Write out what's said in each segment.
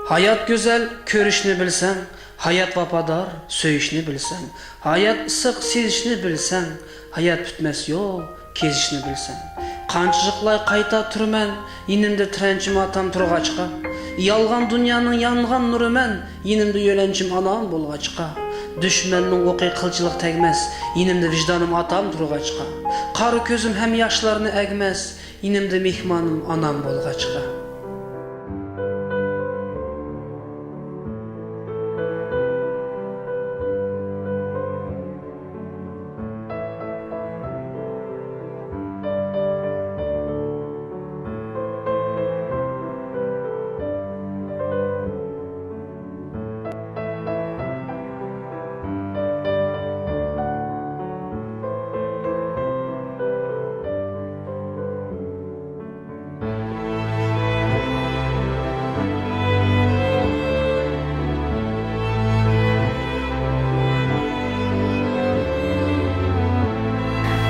Hayat güzel, körüşünü bilsen, hayat vafadar, söyüşünü bilsen, hayat ısık, sezişini bilsen, hayat bitmez yok, kezişini bilsen. Qançılıqlay qayta turman, yinimde trençim atam turğaçqa. Yalğan dünyanın yanğan nuru men, yinimde yölençim anam bolğaçqa. Düşmanның oqi qılçılıq tegmez, yinimde vicdanım atam turğaçqa. Qarı közüm hem yaşlarını əgmez, yinimde mehmanım anam bolğaçqa.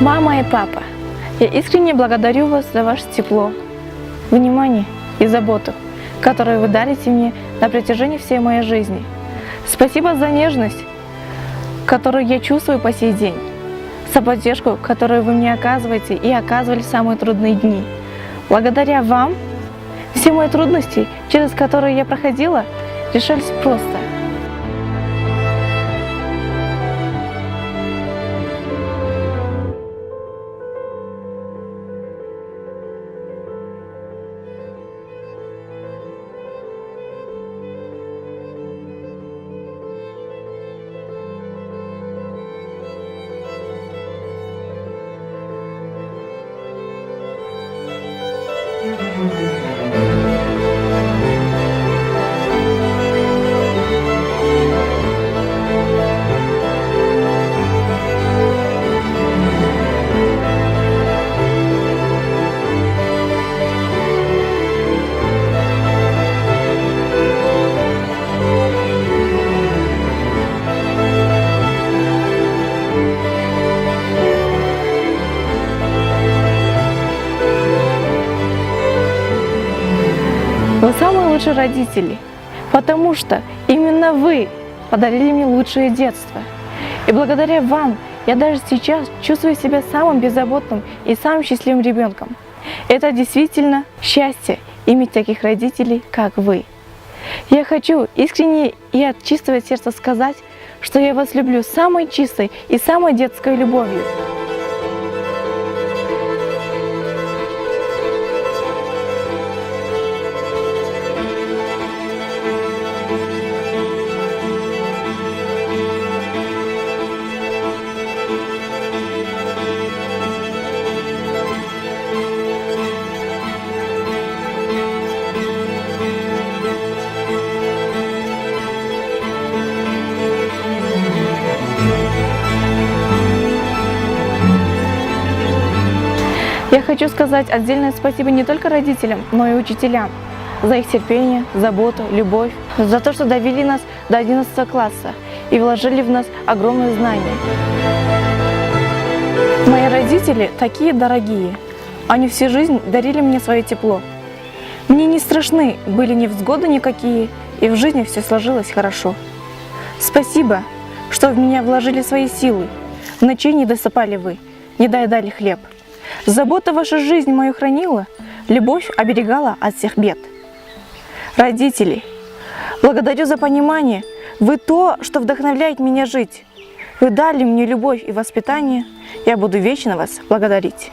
Мама и папа, я искренне благодарю вас за ваше тепло, внимание и заботу, которую вы дарите мне на протяжении всей моей жизни. Спасибо за нежность, которую я чувствую по сей день, за поддержку, которую вы мне оказываете и оказывали в самые трудные дни. Благодаря вам все мои трудности, через которые я проходила, решались просто. Вы самые лучшие родители, потому что именно вы подарили мне лучшее детство. И благодаря вам я даже сейчас чувствую себя самым беззаботным и самым счастливым ребенком. Это действительно счастье иметь таких родителей, как вы. Я хочу искренне и от чистого сердца сказать, что я вас люблю самой чистой и самой детской любовью. Я хочу сказать отдельное спасибо не только родителям, но и учителям за их терпение, заботу, любовь, за то, что довели нас до 11 класса и вложили в нас огромные знания. Мои родители такие дорогие. Они всю жизнь дарили мне свое тепло. Мне не страшны были невзгоды никакие, и в жизни все сложилось хорошо. Спасибо, что в меня вложили свои силы. В ночи не досыпали вы, не доедали хлеб. Забота ваша жизнь мою хранила, любовь оберегала от всех бед. Родители, благодарю за понимание. Вы то, что вдохновляет меня жить. Вы дали мне любовь и воспитание. Я буду вечно вас благодарить.